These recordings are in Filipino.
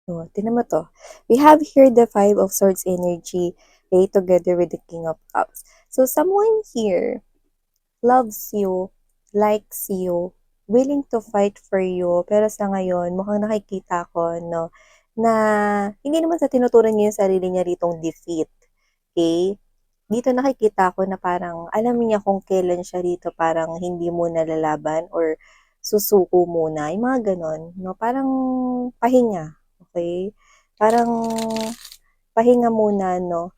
Oh, tingnan mo 'to. We have here the Five of Swords energy, okay, together with the King of Cups. So someone here loves you, likes you, willing to fight for you, pero sa ngayon mukhang nakikita ko 'no, na hindi naman sa tinuturing niya yung sarili niya ritong defeat, okay. Dito nakikita ko na parang alam niya kung kailan siya rito parang hindi muna lalaban or susuko muna, yung mga gano'n 'no, parang pahinga, okay. Parang pahinga muna 'no,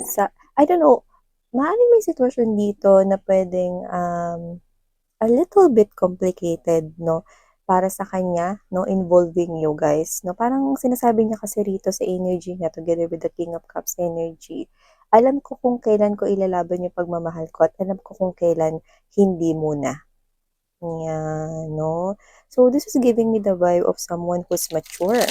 sa I don't know, maaaring may sitwasyon dito na puwedeng, a little bit complicated 'no, para sa kanya 'no, involving you guys 'no. Parang sinasabi niya kasi rito sa energy niya together with the King of Cups energy, alam ko kung kailan ko ilalaban yung pagmamahal ko at alam ko kung kailan hindi muna, 'yan 'no. So this is giving me the vibe of someone who's mature.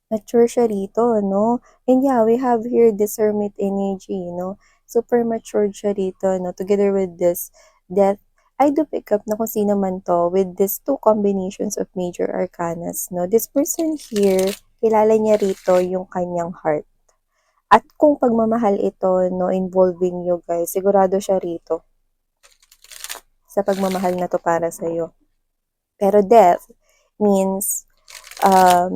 Mature siya rito 'no. And yeah, we have here this hermit energy 'no. Super matured siya rito 'no, together with this death. I do pick up na kung sino man 'to with these two combinations of major arcanas 'no. This person here, kilala niya rito yung kanyang heart. At kung pagmamahal ito 'no, involving you guys, sigurado siya rito sa pagmamahal na 'to para sa'yo. Pero death means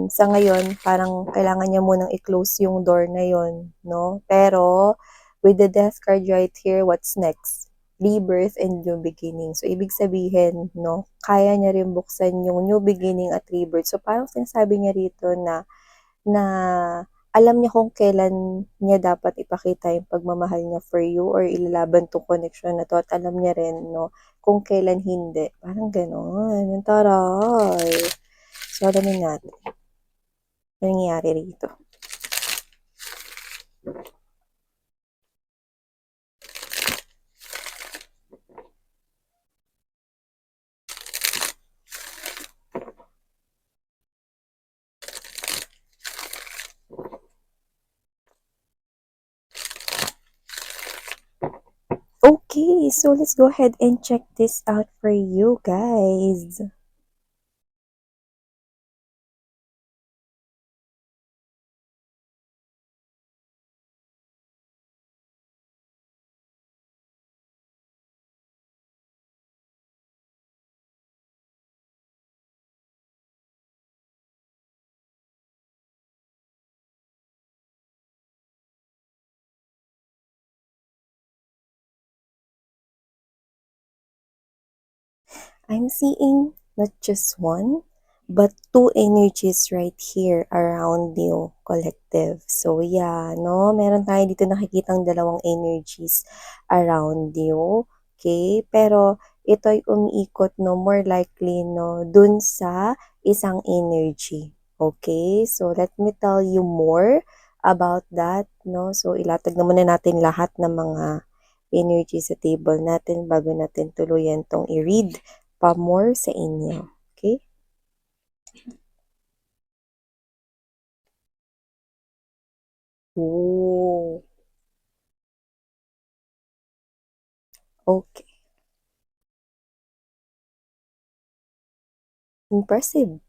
sa ngayon parang kailangan niya munang i-close yung door na yon 'no. Pero with the death card right here, what's next? Rebirth and new beginning. So ibig sabihin 'no, kaya niya rin buksan yung new beginning at rebirth. So parang sinasabi niya rito na na alam niya kung kailan niya dapat ipakita yung pagmamahal niya for you or ilalaban 'tong connection na 'to at alam niya rin 'no, kung kailan hindi. Parang gano'n. Ang taray! So alamin natin ano nangyayari rito. Okay, so let's go ahead and check this out for you guys. I'm seeing not just one, but two energies right here around you, collective. So yeah, no, meron tayo dito nakikitang dalawang energies around you. Okay? Pero ito ay umiikot, no, more likely, no, dun sa isang energy. Okay? So let me tell you more about that, no. So ilatag na muna natin lahat ng mga energy sa table natin bago natin tuluyan tong i-read pa more sa inyo. Okay? Oh, okay. Impressive.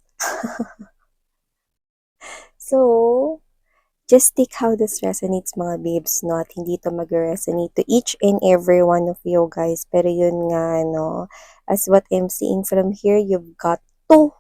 So, just take how this resonates mga babes, no? At hindi to mag-resonate to each and every one of you guys. Pero yun nga, no? As what I'm seeing from here, you've got two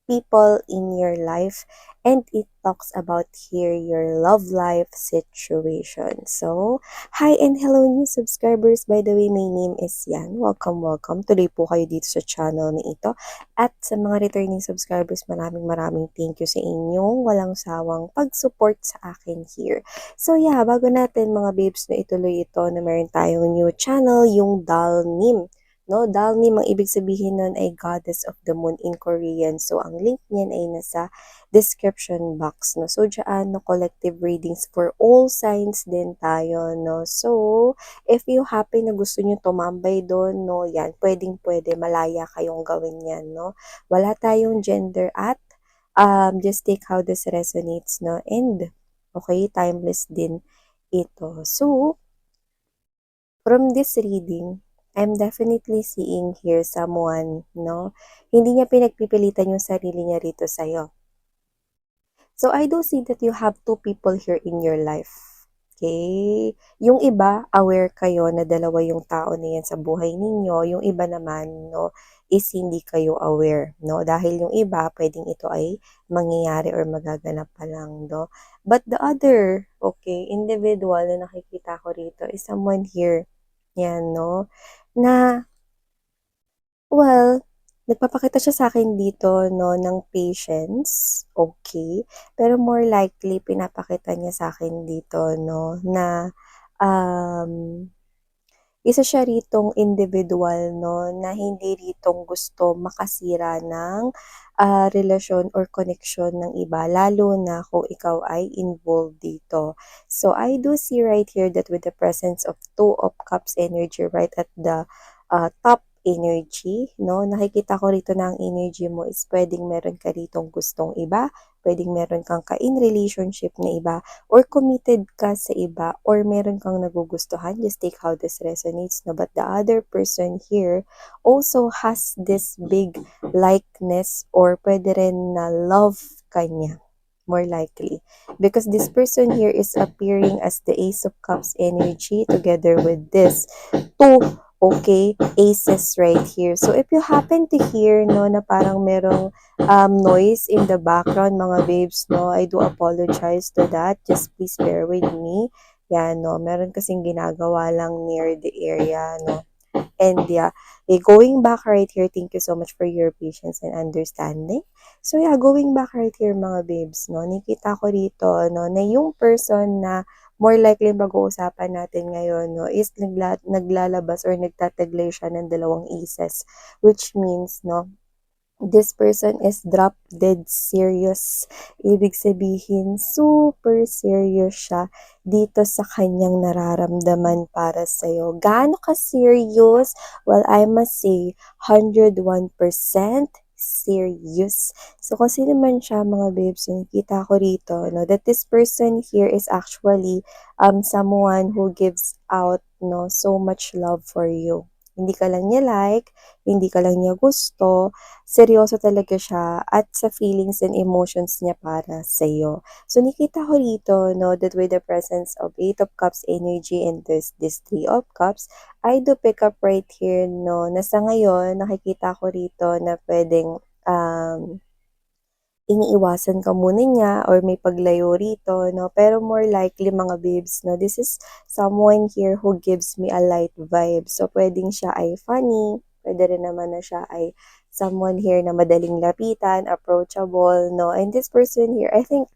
people in your life, and it talks about here your love life situation. So, hi and hello new subscribers. By the way, my name is Yan. Welcome, welcome. Tuloy po kayo dito sa channel na ito. At sa mga returning subscribers, maraming maraming thank you sa inyong walang sawang pag-support sa akin here. So yeah, bago natin mga babes na ituloy ito na meron tayong new channel, yung Dalnim. No, Dalnim, ang ibig sabihin nun ay Goddess of the Moon in Korean. So, ang link niyan ay nasa description box, no. So, diyan, no, collective readings for all signs din tayo, no. So, if you happy na gusto niyo tumambay doon, no, yan, pwedeng-pwede, malaya kayong gawin yan, no. Wala tayong gender at just take how this resonates, no. And, okay, timeless din ito. So, from this reading, I'm definitely seeing here someone, no? Hindi niya pinagpipilitan yung sarili niya rito sa'yo. So, I do see that you have two people here in your life. Okay? Yung iba, aware kayo na dalawa yung tao na yan sa buhay ninyo. Yung iba naman, no, is hindi kayo aware, no? Dahil yung iba, pwedeng ito ay mangyayari or magaganap pa lang, no? But the other, okay, individual na nakikita ko rito is someone here, yan, no? Na well, nagpapakita siya sa akin dito 'no ng patience, okay. Pero more likely pinapakita niya sa akin dito 'no na, um isa siya ritong individual 'no, na hindi ritong gusto makasira ng, relasyon or connection ng iba lalo na kung ikaw ay involved dito. So, I do see right here that with the presence of Two of Cups energy right at the, top energy 'no, nakikita ko rito na ang energy mo is puwedeng meron ka ritong gustong iba, puwedeng meron kang ka-in relationship na iba or committed ka sa iba or meron kang nagugustuhan, just take how this resonates, no? But the other person here also has this big likeness or pwede rin na love kanya more likely. Because this person here is appearing as the Ace of Cups energy together with this two, okay, aces right here. So if you happen to hear, no, na parang merong noise in the background, mga babes, no, I do apologize to that. Just please bear with me. Yan, no, meron kasing ginagawa lang near the area, no. And yeah, going back right here, thank you so much for your patience and understanding. So yeah, going back right here mga babes, no, nakita ko rito, no, na yung person na more likely pag-uusapan natin ngayon, no, is naglalabas or nagtataglay siya ng dalawang aces, which means, no, this person is drop dead serious. Ibig sabihin, super serious siya dito sa kanyang nararamdaman para sa'yo. Gaano ka-serious? Well, I must say, 101% serious. So, kasi naman siya, mga babes, so nakita ko rito, no, that this person here is actually someone who gives out, no, so much love for you. Hindi ka lang niya like, hindi ka lang niya gusto, seryoso talaga siya at sa feelings and emotions niya para sa'yo. So, nakita ko rito, no, that with the presence of Eight of Cups energy and this Three of Cups, I do pick up right here, no, na sa ngayon, nakikita ko rito na pwedeng, iniiwasan ka muna niya or may paglayo rito, no? Pero more likely, mga babes, no? This is someone here who gives me a light vibe. So, pwedeng siya ay funny, pwede rin naman na siya ay someone here na madaling lapitan, approachable, no? And this person here, I think,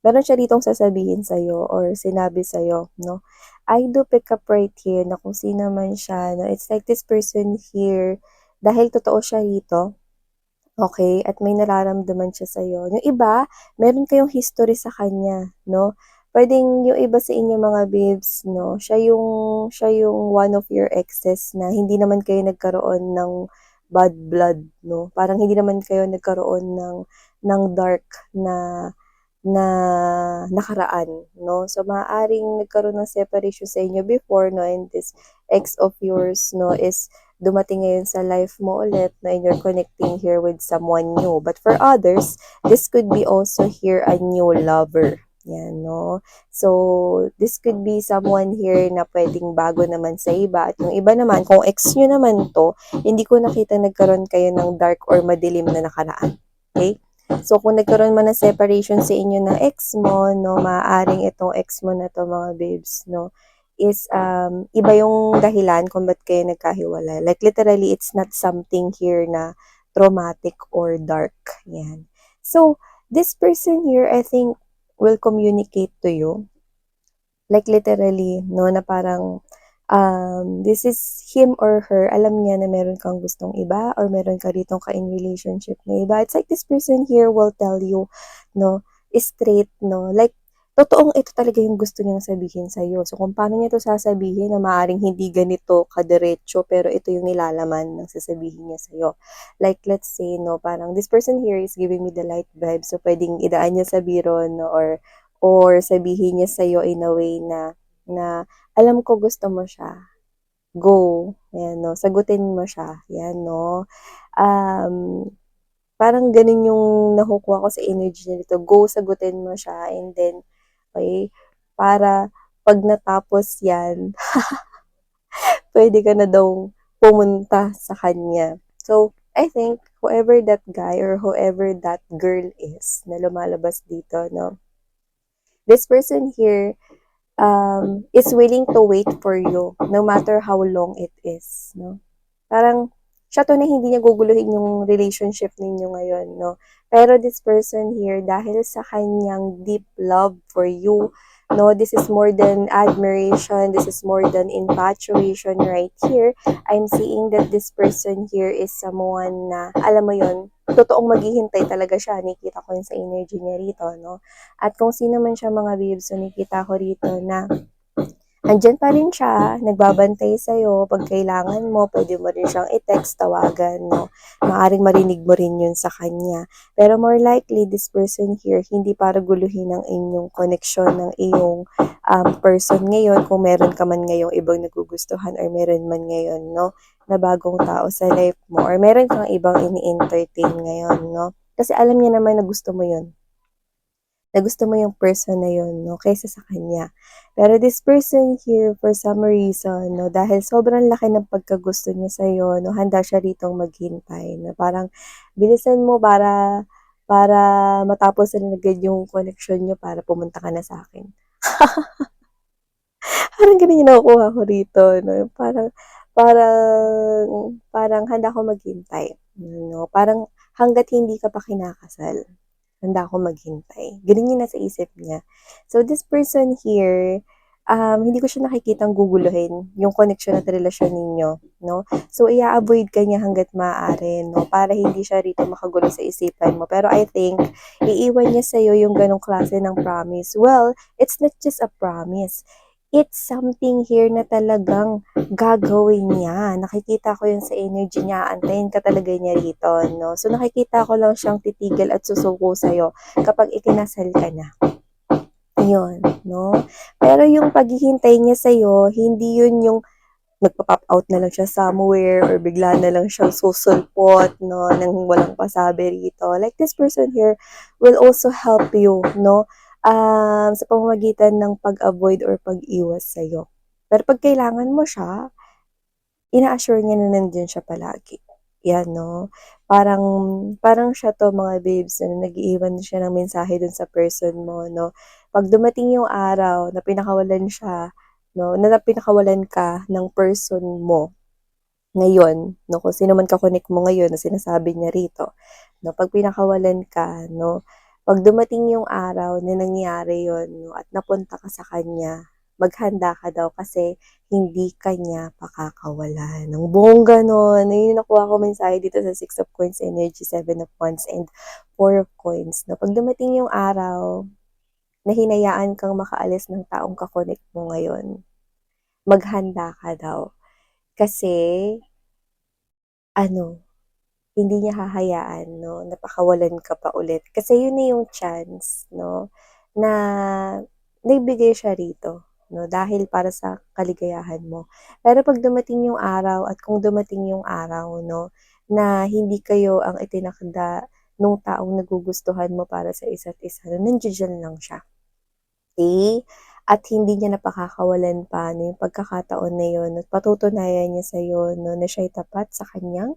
meron siya ditong sasabihin sa'yo or sinabi sa'yo, no? I do pick up right here na kung sino man siya, no? It's like this person here, dahil totoo siya rito, okay, at may nararamdaman siya sa'yo. Yung iba, meron kayong history sa kanya, no? Puwedeng yung iba sa inyo mga babes, no, siya yung one of your exes na hindi naman kayo nagkaroon ng bad blood, no? Parang hindi naman kayo nagkaroon ng dark na na nakaraan, no? So, maaaring nagkaroon ng separation sa inyo before, no? And this ex of yours, no, is dumating ngayon sa life mo ulit, no? And you're connecting here with someone new. But for others, this could be also here a new lover. Yan, no? So, this could be someone here na pwedeng bago naman sa iba. At yung iba naman, kung ex nyo naman to, hindi ko nakita nagkaroon kayo ng dark or madilim na nakaraan. Okay? So, kung nagkaroon man ng separation sa inyo ng ex mo, no, maaaring itong ex mo na to, mga babes, no, is iba yung dahilan kung ba't kayo nagkahiwalay. Like, literally, it's not something here na traumatic or dark. Yan. So, this person here, I think, will communicate to you. Like, literally, no, na parang, this is him or her, alam niya na meron kang gustong iba or meron ka ritong ka-in relationship na iba. It's like this person here will tell you, no, straight, no, like, totoong ito talaga yung gusto niyang sabihin sa'yo. So, kung paano niya ito sasabihin na maaaring hindi ganito kadiretso, pero ito yung nilalaman ng sasabihin niya sa'yo. Like, let's say, no, parang this person here is giving me the light vibe. So, pwedeng idaan niya sa biro, no, or sabihin niya sa'yo in a way na alam ko gusto mo siya. go. Ayan, no? Sagutin mo siya. Yan, no? Um, Parang ganun yung nakukuha ko sa energy niya dito. Go, sagutin mo siya. And then, okay, para pag natapos yan, pwede ka na daw pumunta sa kanya. So, I think, whoever that guy or whoever that girl is na lumalabas dito, no? This person here is willing to wait for you no matter how long it is, no? Parang siya to na hindi niya guguluhin yung relationship ninyo ngayon, no? Pero this person here, dahil sa kanyang deep love for you, no, this is more than admiration, this is more than infatuation right here. I'm seeing that this person here is someone na, alam mo yon, totoong maghihintay talaga siya. Nakita ko yun sa energy niya rito, no? At kung sino man siya mga babes, so nakita ko rito na andyan pa rin siya, nagbabantay sa'yo. Pag kailangan mo, pwede mo rin siyang i-text, tawagan, no? Maaring marinig mo rin yun sa kanya. Pero more likely, this person here, hindi para guluhin ang inyong connection ng iyong person ngayon, kung meron ka man ngayong ibang nagugustuhan or meron man ngayon, no? Na bagong tao sa life mo or meron kang ibang ini-entertain ngayon, no? Kasi alam niya naman na gusto mo yun, na gusto mo yung person na yun, no, kaysa sa kanya. Pero this person here, for some reason, no, dahil sobrang laki ng pagkagusto niya sa'yo, no, handa siya ritong maghintay, na parang bilisan mo para matapos na agad yung connection niyo para pumunta ka na sa akin. Parang ganun yung nakukuha ko rito, no, parang handa ako maghintay, no, parang hanggat hindi ka pa kinakasal, handa akong maghintay. Ganun yung nasa isip niya. So, this person here, hindi ko siya nakikitang guguluhin yung connection at relasyon ninyo, no? So, i-avoid ka niya hanggat maaari, no? Para hindi siya rito makagulo sa isipan mo. Pero I think, iiwan niya sa'yo yung ganong klase ng promise. Well, it's not just a promise. It's something here na talagang gagawin niya. Nakikita ko yun sa energy niya. Antayin ka talaga niya rito, no? So, nakikita ko lang siyang titigil at susuko sa'yo kapag ikinasal ka na. Yun, no? Pero yung paghihintay niya sa'yo, hindi yun yung magpa-pop out na lang siya somewhere or bigla na lang siyang susulpot, no, nang walang pasabi rito. Like, this person here will also help you, no, sa pamamagitan ng pag-avoid or pag-iwas sa'yo. Pero pag kailangan mo siya, ina-assure niya na nandiyan siya palagi. Yan, no? Parang, parang siya to, mga babes, na nag-iiwan siya ng mensahe dun sa person mo, no? Pag dumating yung araw na pinakawalan siya, no, na pinakawalan ka ng person mo ngayon, no, kung sino man ka-connect mo ngayon na sinasabi niya rito, no, pag pinakawalan ka, no, pag dumating yung araw na nangyari yon, no, at napunta ka sa kanya, maghanda ka daw kasi hindi kanya pakakawalan. Ang bongga nun. Yun yung nakuha ko mensahe dito sa Six of Coins energy, Seven of Wands, and Four of Coins. No? Pag dumating yung araw na hinayaan kang makaalis ng taong kakonect mo ngayon, maghanda ka daw. Kasi, hindi niya hahayaan, no, na pakawalan ka pa ulit. Kasi yun na yung chance, no, na nagbigay siya rito, no, dahil para sa kaligayahan mo. Pero pag dumating yung araw at kung dumating yung araw, no, na hindi kayo ang itinakda nung taong nagugustuhan mo para sa isa't isa, no, nandiyan lang siya. Okay? At hindi niya napakakawalan pa, no, yung pagkakataon na yun, at patutunayan niya sa'yo, no, na siya'y tapat sa kanyang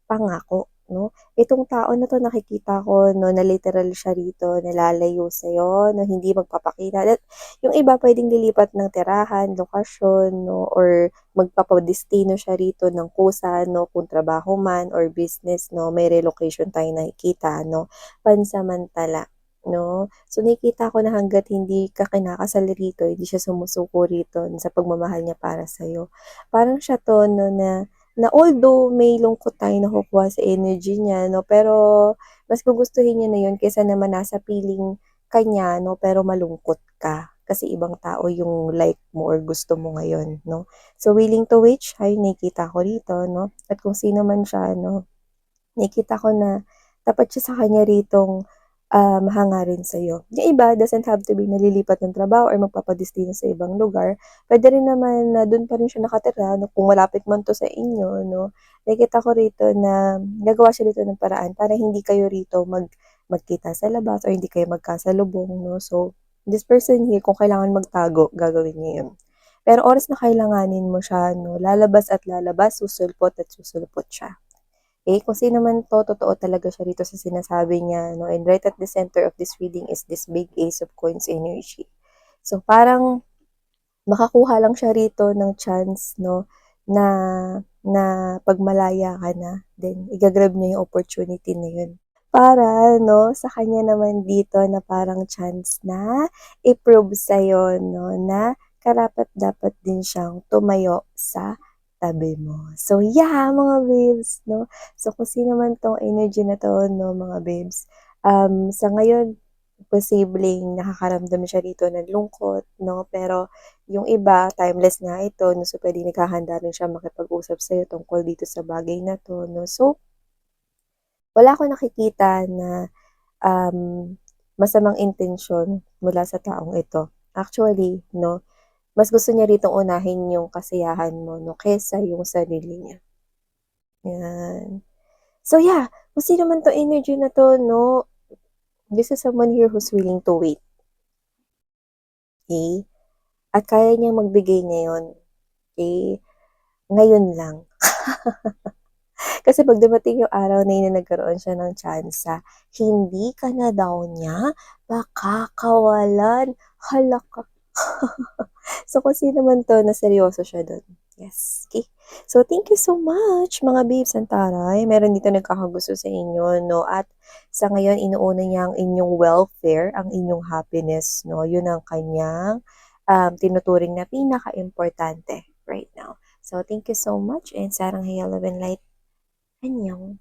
pangako, no? Itong tao na 'to nakikita ko, no, na literal siya rito, nalalayo sa'yo, no, hindi magpapakita. At yung iba puwedeng lilipat ng tirahan, lokasyon, no, or magpapadestino siya rito ng kusa, no, kung trabaho man or business, no, may relocation tayong nakikita, no, pansamantala, no? So, nakikita ko na hangga't hindi ka kinakasal rito, hindi siya sumusuko rito sa pagmamahal niya para sa'yo. Parang siya 'to, no, na although may lungkot tayong nakukuha sa energy niya, no, pero mas gugustuhin niya na yun kaysa naman nasa piling ka niya, no, pero malungkot ka. Kasi ibang tao yung like mo or gusto mo ngayon, no. So, willing to wait siya, yung nakikita ko rito, no. At kung sino man siya, no, nakikita ko na tapat siya sa kanya ritong hangarin sa'yo. Yung iba doesn't have to be nalilipat ng trabaho or magpapadestino sa ibang lugar. Puwede rin naman na dun pa rin siya nakatira 'no, kung malapit man 'to sa inyo 'no. Nakikita ko rito na gagawa siya rito ng paraan para hindi kayo rito magkita sa labas or hindi kayo magkasalubong 'no. So, this person here kung kailangan magtago, gagawin niya yun. Pero oras na kailanganin mo siya 'no, lalabas, susulpot at susulpot siya. Eh, kung sino man 'to, totoo talaga siya rito sa sinasabi niya 'no, and right at the center of this reading is this big Ace of Coins energy. So, parang makakuha lang siya rito ng chance 'no, na na 'pag malaya ka na, then iga-grab niya yung opportunity na yun. Para 'no, sa kanya naman dito na parang chance na i-prove sa'yo 'no, na karapat-dapat din siyang tumayo sa tabi mo. So yeah, mga babes 'no. So kung sino man 'tong energy na 'to 'no, mga babes, sa ngayon posibleng nakakaramdam siya rito ng lungkot 'no, pero yung iba timeless nga ito 'no, so puwedeng naghahanda rin siya makipag-usap sa'yo tungkol dito sa bagay na 'to 'no. So wala akong nakikita na, masamang intensyon mula sa taong ito. Actually 'no, mas gusto niya ritong unahin yung kasiyahan mo 'no, kaysa yung sarili niya, 'yan. So yeah, kung sino man 'tong energy na 'to 'no, this is someone here who's willing to wait, okey? At kaya niyang magbigay ngayon, okey? Ngayon lang. Kasi 'pag dumating yung araw na yun na nagkaroon siya ng tsansa, hindi ka na daw niya makakawalan. Hala ka. So, kung sino man 'to na seryoso siya dun. Yes, okey. So, thank you so much mga babes, ang taray. Meron dito nagkakagusto sa inyo 'no, at sa ngayon inuuna niya ang inyong welfare, ang inyong happiness 'no, yun ang kanyang, tinuturing na pinakaimportante right now. So, thank you so much and sarang Hail, Love and Light. Annyeong.